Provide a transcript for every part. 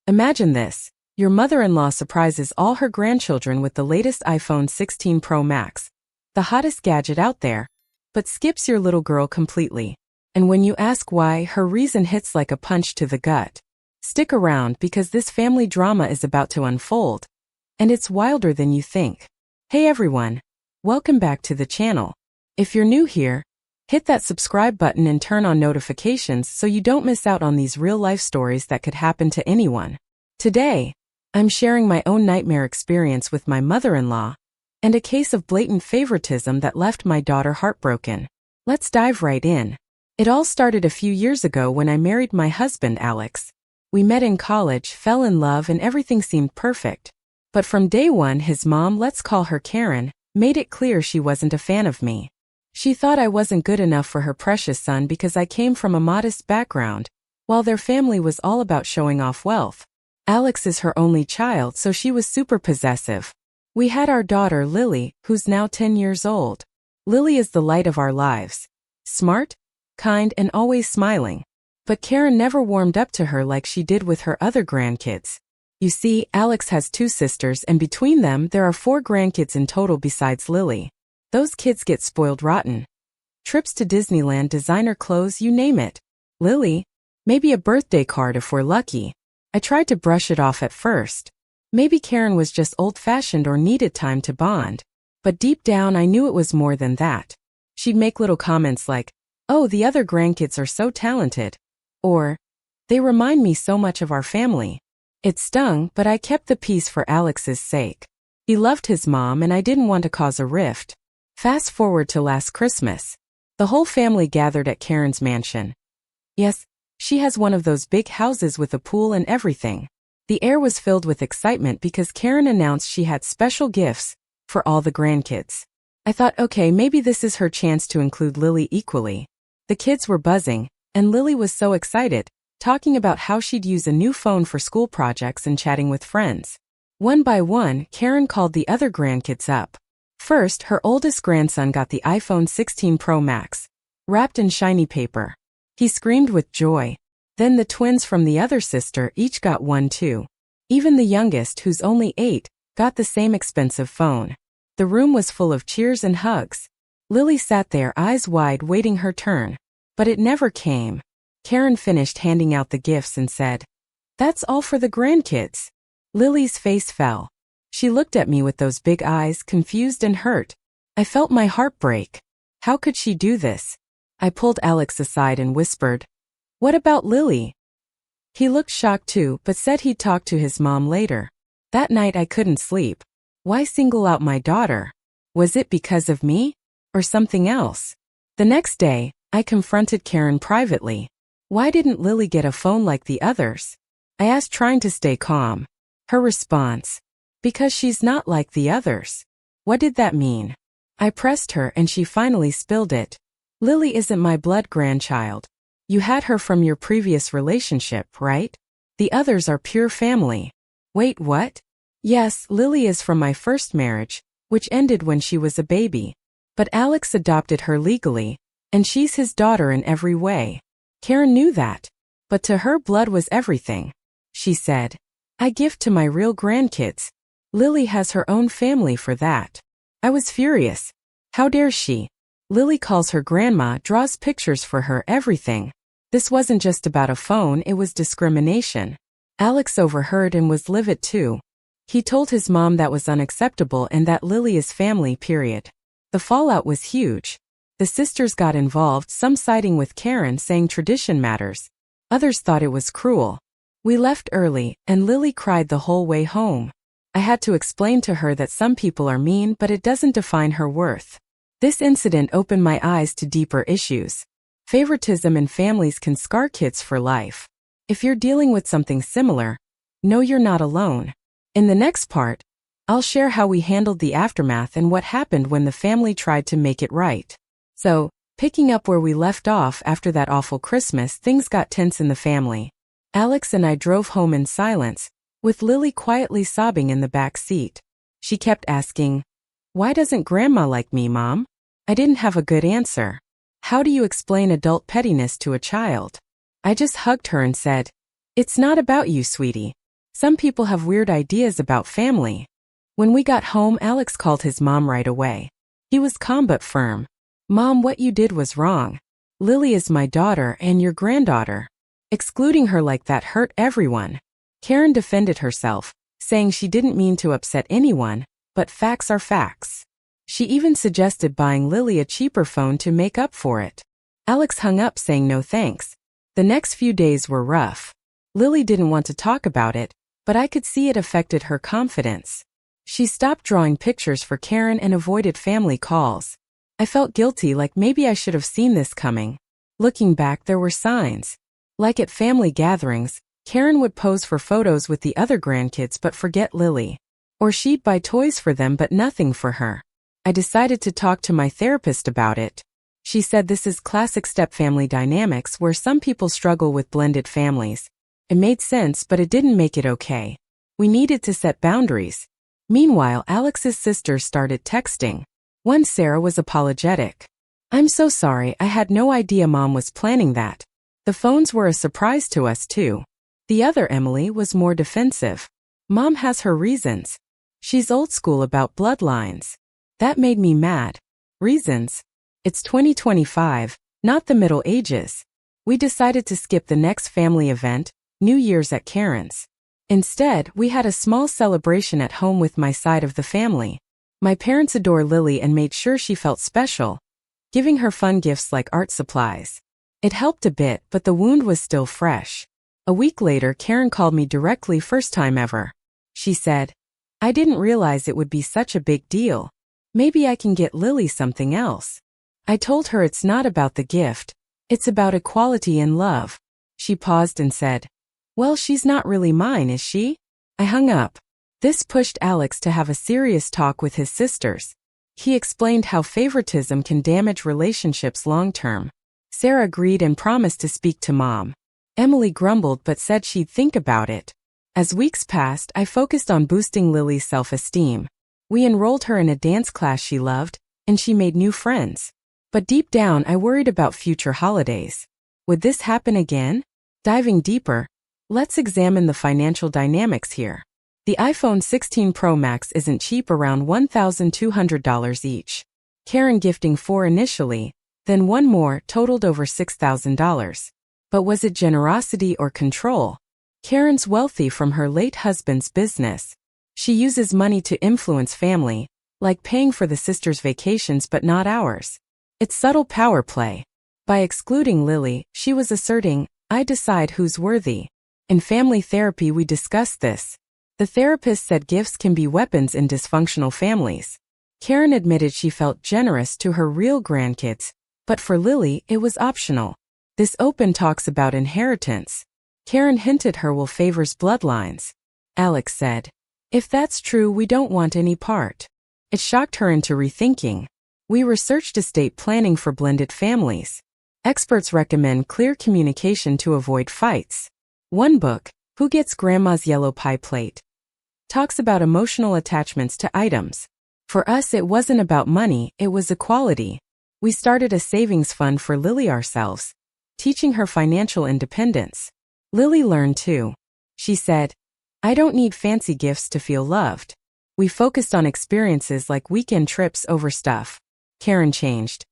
Imagine this. Your mother-in-law surprises all her grandchildren with the latest iPhone 16 Pro Max, the hottest gadget out there, but skips your little girl completely. And when you ask why, her reason hits like a punch to the gut. Stick around because this family drama is about to unfold, and it's wilder than you think. Hey everyone, welcome back to the channel. If you're new here, hit that subscribe button and turn on notifications so you don't miss out on these real-life stories that could happen to anyone. Today, I'm sharing my own nightmare experience with my mother-in-law, and a case of blatant favoritism that left my daughter heartbroken. Let's dive right in. It all started a few years ago when I married my husband, Alex. We met in college, fell in love, and everything seemed perfect. But from day one, his mom, let's call her Karen, made it clear she wasn't a fan of me. She thought I wasn't good enough for her precious son because I came from a modest background, while their family was all about showing off wealth. Alex is her only child, so she was super possessive. We had our daughter, Lily, who's now 10 years old. Lily is the light of our lives. Smart, kind, and always smiling. But Karen never warmed up to her like she did with her other grandkids. You see, Alex has 2 sisters, and between them there are 4 grandkids in total besides Lily. Those kids get spoiled rotten. Trips to Disneyland, designer clothes, you name it. Lily? Maybe a birthday card if we're lucky. I tried to brush it off at first. Maybe Karen was just old-fashioned or needed time to bond. But deep down I knew it was more than that. She'd make little comments like, "Oh, the other grandkids are so talented." Or, "They remind me so much of our family." It stung, but I kept the peace for Alex's sake. He loved his mom and I didn't want to cause a rift. Fast forward to last Christmas. The whole family gathered at Karen's mansion. Yes, she has one of those big houses with a pool and everything. The air was filled with excitement because Karen announced she had special gifts for all the grandkids. I thought, okay, maybe this is her chance to include Lily equally. The kids were buzzing, and Lily was so excited, talking about how she'd use a new phone for school projects and chatting with friends. One by one, Karen called the other grandkids up. First, her oldest grandson got the iPhone 16 Pro Max, wrapped in shiny paper. He screamed with joy. Then the twins from the other sister each got one too. Even the youngest, who's only 8, got the same expensive phone. The room was full of cheers and hugs. Lily sat there, eyes wide, waiting her turn. But it never came. Karen finished handing out the gifts and said, "That's all for the grandkids." Lily's face fell. She looked at me with those big eyes, confused and hurt. I felt my heart break. How could she do this? I pulled Alex aside and whispered, "What about Lily?" He looked shocked too, but said he'd talk to his mom later. That night I couldn't sleep. Why single out my daughter? Was it because of me? Or something else? The next day, I confronted Karen privately. Why didn't Lily get a phone like the others? I asked, trying to stay calm. Her response, "Because she's not like the others." What did that mean? I pressed her and she finally spilled it. "Lily isn't my blood grandchild. You had her from your previous relationship, right? The others are pure family." Wait, what? Yes, Lily is from my first marriage, which ended when she was a baby. But Alex adopted her legally, and she's his daughter in every way. Karen knew that. But to her, blood was everything. She said, "I give to my real grandkids. Lily has her own family for that." I was furious. How dare she? Lily calls her grandma, draws pictures for her, everything. This wasn't just about a phone, it was discrimination. Alex overheard and was livid too. He told his mom that was unacceptable and that Lily is family, period. The fallout was huge. The sisters got involved, some siding with Karen, saying tradition matters. Others thought it was cruel. We left early, and Lily cried the whole way home. I had to explain to her that some people are mean, but it doesn't define her worth. This incident opened my eyes to deeper issues. Favoritism in families can scar kids for life. If you're dealing with something similar, know you're not alone. In the next part, I'll share how we handled the aftermath and what happened when the family tried to make it right. So, picking up where we left off after that awful Christmas, things got tense in the family. Alex and I drove home in silence, with Lily quietly sobbing in the back seat. She kept asking, "Why doesn't Grandma like me, Mom?" I didn't have a good answer. How do you explain adult pettiness to a child? I just hugged her and said, "It's not about you, sweetie. Some people have weird ideas about family. When we got home, Alex called his mom right away. He was calm but firm. Mom, what you did was wrong. Lily is my daughter and your granddaughter. Excluding her like that hurt everyone. Karen defended herself, saying she didn't mean to upset anyone, but facts are facts. She even suggested buying Lily a cheaper phone to make up for it. Alex hung up saying no thanks. The next few days were rough. Lily didn't want to talk about it, but I could see it affected her confidence. She stopped drawing pictures for Karen and avoided family calls. I felt guilty, like maybe I should have seen this coming. Looking back, there were signs. Like at family gatherings, Karen would pose for photos with the other grandkids but forget Lily. Or she'd buy toys for them but nothing for her. I decided to talk to my therapist about it. She said this is classic stepfamily dynamics where some people struggle with blended families. It made sense, but it didn't make it okay. We needed to set boundaries. Meanwhile, Alex's sisters started texting. One, Sarah, was apologetic. I'm so sorry, I had no idea Mom was planning that. The phones were a surprise to us too. The other, Emily, was more defensive. Mom has her reasons. She's old school about bloodlines. That made me mad. Reasons? It's 2025, not the Middle Ages. We decided to skip the next family event, New Year's at Karen's. Instead, we had a small celebration at home with my side of the family. My parents adore Lily and made sure she felt special, giving her fun gifts like art supplies. It helped a bit, but the wound was still fresh. A week later, Karen called me directly, first time ever. She said, I didn't realize it would be such a big deal. Maybe I can get Lily something else. I told her it's not about the gift. It's about equality and love. She paused and said, well, she's not really mine, is she? I hung up. This pushed Alex to have a serious talk with his sisters. He explained how favoritism can damage relationships long-term. Sarah agreed and promised to speak to Mom. Emily grumbled but said she'd think about it. As weeks passed, I focused on boosting Lily's self-esteem. We enrolled her in a dance class she loved, and she made new friends. But deep down, I worried about future holidays. Would this happen again? Diving deeper, let's examine the financial dynamics here. The iPhone 16 Pro Max isn't cheap, around $1,200 each. Karen gifting 4 initially, then 1 more, totaled over $6,000. But was it generosity or control? Karen's wealthy from her late husband's business. She uses money to influence family, like paying for the sisters' vacations but not ours. It's subtle power play. By excluding Lily, she was asserting, I decide who's worthy. In family therapy, we discussed this. The therapist said gifts can be weapons in dysfunctional families. Karen admitted she felt generous to her real grandkids, but for Lily, it was optional. This open talks about inheritance. Karen hinted her will favors bloodlines. Alex said, if that's true, we don't want any part. It shocked her into rethinking. We researched estate planning for blended families. Experts recommend clear communication to avoid fights. One book, Who Gets Grandma's Yellow Pie Plate?, talks about emotional attachments to items. For us, it wasn't about money, it was equality. We started a savings fund for Lily ourselves, teaching her financial independence. Lily learned too. She said, I don't need fancy gifts to feel loved. We focused on experiences like weekend trips over stuff. Karen changed.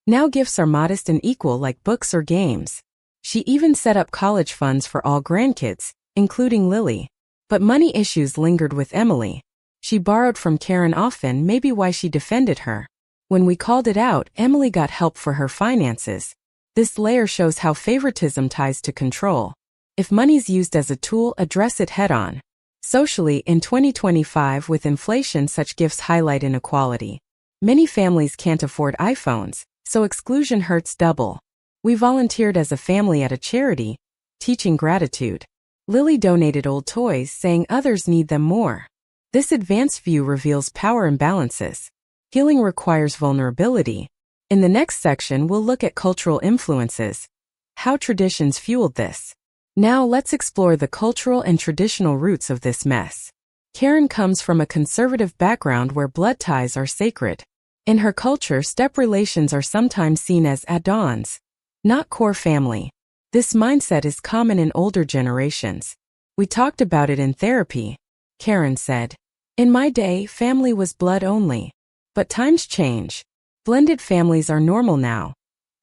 Now gifts are modest and equal, like books or games. She even set up college funds for all grandkids, including Lily. But money issues lingered with Emily. She borrowed from Karen often, maybe why she defended her. When we called it out, Emily got help for her finances. This layer shows how favoritism ties to control. If money's used as a tool, address it head-on. Socially, in 2025, with inflation, such gifts highlight inequality. Many families can't afford iPhones, so exclusion hurts double. We volunteered as a family at a charity, teaching gratitude. Lily donated old toys, saying others need them more. This advanced view reveals power imbalances. Healing requires vulnerability. In the next section, we'll look at cultural influences, how traditions fueled this. Now let's explore the cultural and traditional roots of this mess. Karen comes from a conservative background where blood ties are sacred. In her culture, step relations are sometimes seen as add-ons, not core family. This mindset is common in older generations. We talked about it in therapy. Karen said. In my day, family was blood only. But times change. Blended families are normal now.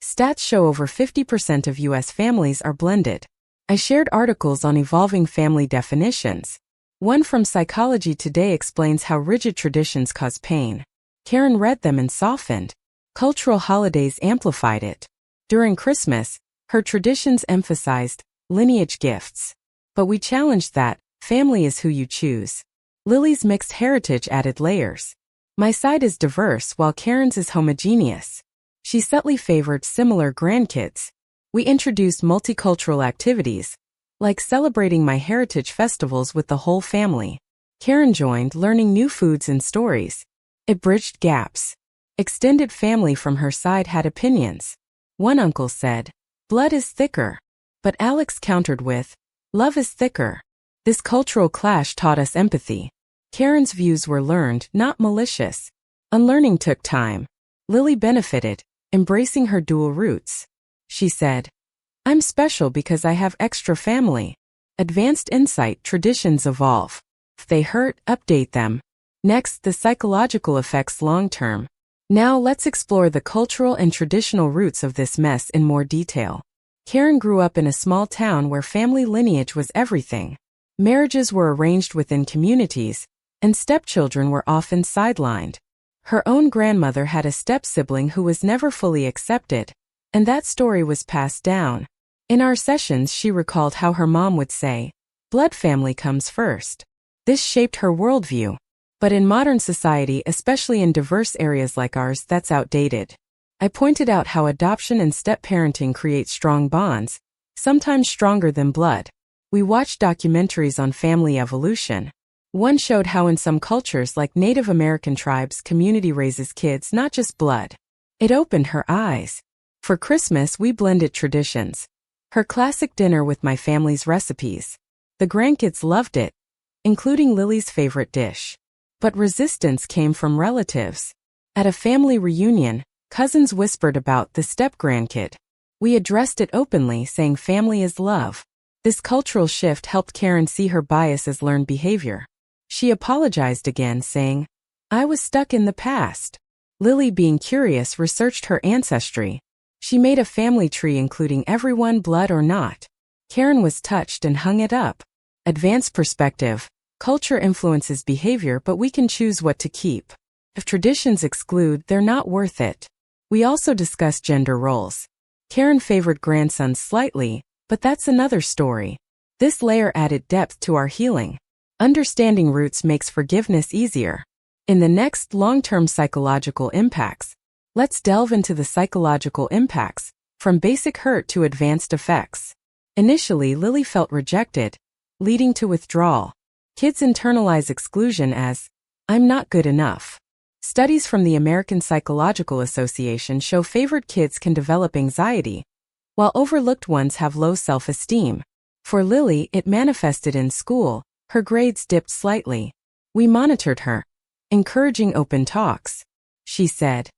Stats show over 50% of U.S. families are blended. I shared articles on evolving family definitions. One from Psychology Today explains how rigid traditions cause pain. Karen read them and softened. Cultural holidays amplified it. During Christmas, her traditions emphasized lineage gifts. But we challenged that family is who you choose. Lily's mixed heritage added layers. My side is diverse while Karen's is homogeneous. She subtly favored similar grandkids. We introduced multicultural activities, like celebrating my heritage festivals with the whole family. Karen joined, learning new foods and stories. It bridged gaps. Extended family from her side had opinions. One uncle said, blood is thicker. But Alex countered with, love is thicker. This cultural clash taught us empathy. Karen's views were learned, not malicious. Unlearning took time. Lily benefited, embracing her dual roots. She said, I'm special because I have extra family. Advanced insight, traditions evolve. If they hurt, update them. Next, the psychological effects long-term. Now let's explore the cultural and traditional roots of this mess in more detail. Karen grew up in a small town where family lineage was everything. Marriages were arranged within communities, and stepchildren were often sidelined. Her own grandmother had a step-sibling who was never fully accepted, and that story was passed down. In our sessions, she recalled how her mom would say, blood family comes first. This shaped her worldview. But in modern society, especially in diverse areas like ours, that's outdated. I pointed out how adoption and step-parenting create strong bonds, sometimes stronger than blood. We watched documentaries on family evolution. One showed how in some cultures like Native American tribes, community raises kids, not just blood. It opened her eyes. For Christmas, we blended traditions. Her classic dinner with my family's recipes. The grandkids loved it, including Lily's favorite dish. But resistance came from relatives. At a family reunion, cousins whispered about the step-grandkid. We addressed it openly, saying family is love. This cultural shift helped Karen see her bias as learned behavior. She apologized again, saying, I was stuck in the past. Lily, being curious, researched her ancestry. She made a family tree including everyone, blood or not. Karen was touched and hung it up. Advanced perspective. Culture influences behavior, but we can choose what to keep. If traditions exclude, they're not worth it. We also discussed gender roles. Karen favored grandsons slightly, but that's another story. This layer added depth to our healing. Understanding roots makes forgiveness easier. In the next, long-term psychological impacts. Let's delve into the psychological impacts, from basic hurt to advanced effects. Initially, Lily felt rejected, leading to withdrawal. Kids internalize exclusion as, I'm not good enough. Studies from the American Psychological Association show favored kids can develop anxiety, while overlooked ones have low self-esteem. For Lily, it manifested in school. Her grades dipped slightly. We monitored her, encouraging open talks. She said,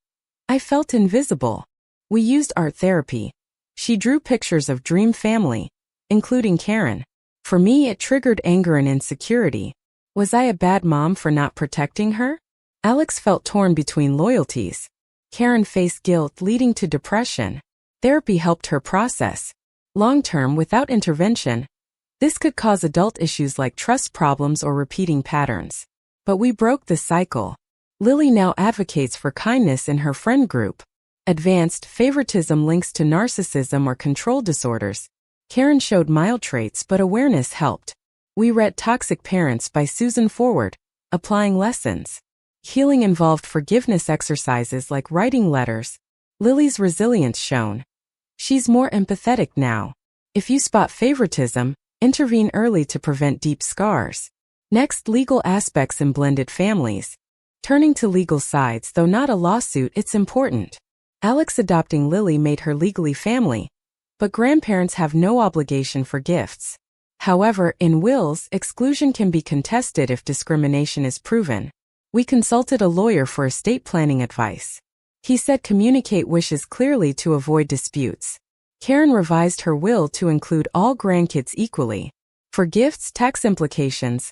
I felt invisible. We used art therapy. She drew pictures of dream family, including Karen. For me, it triggered anger and insecurity. Was I a bad mom for not protecting her? Alex felt torn between loyalties. Karen faced guilt, leading to depression. Therapy helped her process. Long-term, without intervention, this could cause adult issues like trust problems or repeating patterns. But we broke the cycle. Lily now advocates for kindness in her friend group. Advanced favoritism links to narcissism or control disorders. Karen showed mild traits, but awareness helped. We read Toxic Parents by Susan Forward, applying lessons. Healing involved forgiveness exercises like writing letters. Lily's resilience shown. She's more empathetic now. If you spot favoritism, intervene early to prevent deep scars. Next, legal aspects in blended families. Turning to legal sides, though not a lawsuit, it's important. Alex adopting Lily made her legally family, but grandparents have no obligation for gifts. However, in wills, exclusion can be contested if discrimination is proven. We consulted a lawyer for estate planning advice. He said communicate wishes clearly to avoid disputes. Karen revised her will to include all grandkids equally. For gifts, tax implications.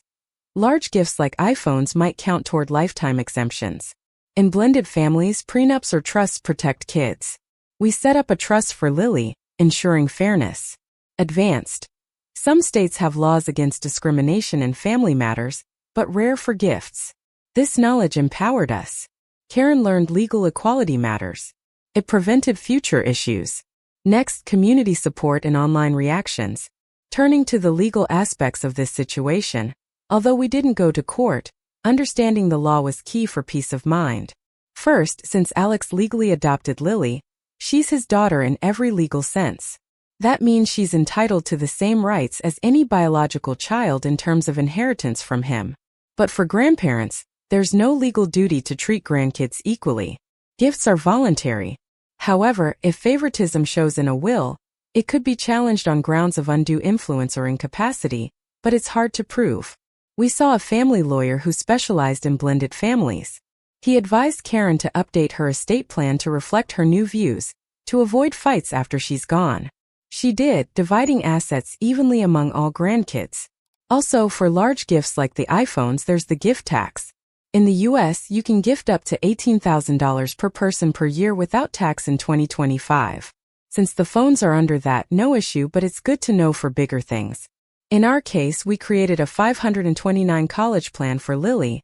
Large gifts like iPhones might count toward lifetime exemptions. In blended families, prenups or trusts protect kids. We set up a trust for Lily, ensuring fairness. Advanced. Some states have laws against discrimination in family matters, but rare for gifts. This knowledge empowered us. Karen learned legal equality matters. It prevented future issues. Next, community support and online reactions. Turning to the legal aspects of this situation, although we didn't go to court, understanding the law was key for peace of mind. First, since Alex legally adopted Lily, she's his daughter in every legal sense. That means she's entitled to the same rights as any biological child in terms of inheritance from him. But for grandparents, there's no legal duty to treat grandkids equally. Gifts are voluntary. However, if favoritism shows in a will, it could be challenged on grounds of undue influence or incapacity, but it's hard to prove. We saw a family lawyer who specialized in blended families. He advised Karen to update her estate plan to reflect her new views, to avoid fights after she's gone. She did, dividing assets evenly among all grandkids. Also, for large gifts like the iPhones, there's the gift tax. In the US, you can gift up to $18,000 per person per year without tax in 2025. Since the phones are under that, no issue, but it's good to know for bigger things. In our case, we created a $529 college plan for Lily,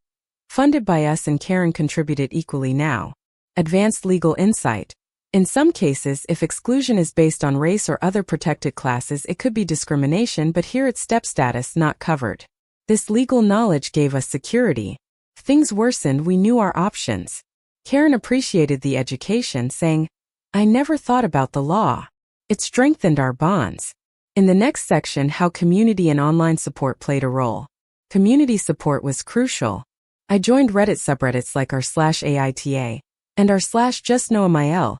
funded by us, and Karen contributed equally now. Advanced legal insight. In some cases, if exclusion is based on race or other protected classes, it could be discrimination, but here it's step status, not covered. This legal knowledge gave us security. If things worsened, we knew our options. Karen appreciated the education, saying, "I never thought about the law." It strengthened our bonds. In the next section, how community and online support played a role. Community support was crucial. I joined Reddit subreddits like r/AITA and r/JustKnowMIL,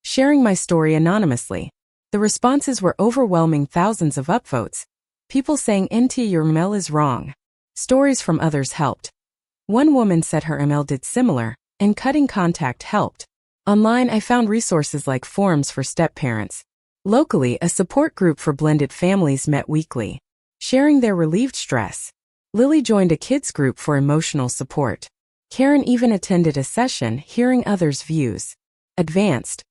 sharing my story anonymously. The responses were overwhelming, thousands of upvotes. People saying, "NT, your email is wrong." Stories from others helped. One woman said her email did similar, and cutting contact helped. Online, I found resources like forums for step-parents. Locally, a support group for blended families met weekly, sharing their relieved stress. Lily joined a kids group for emotional support. Karen even attended a session, hearing others' views. Advanced.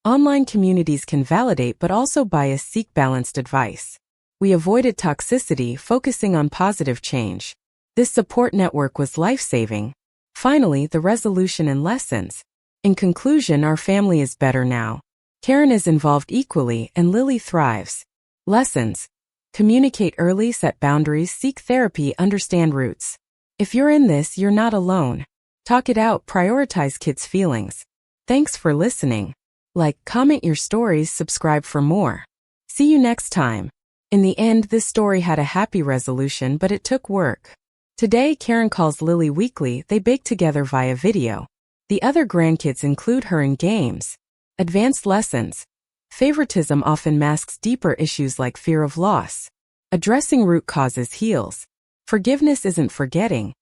Online communities can validate but also bias, seek balanced advice. We avoided toxicity, focusing on positive change. This support network was life-saving. Finally, the resolution and lessons. In conclusion, our family is better now. Karen is involved equally, and Lily thrives. Lessons. Communicate early, set boundaries, seek therapy, understand roots. If you're in this, you're not alone. Talk it out, prioritize kids' feelings. Thanks for listening. Like, comment your stories, subscribe for more. See you next time. In the end, this story had a happy resolution, but it took work. Today, Karen calls Lily weekly. They bake together via video. The other grandkids include her in games. Advanced lessons. Favoritism often masks deeper issues like fear of loss. Addressing root causes heals. Forgiveness isn't forgetting.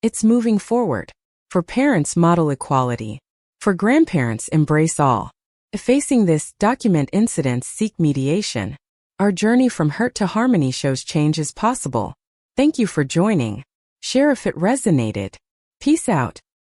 It's moving forward. For parents, model equality. For grandparents, embrace all. Facing this, document incidents, seek mediation. Our journey from hurt to harmony shows change is possible. Thank you for joining. Share if it resonated. Peace out.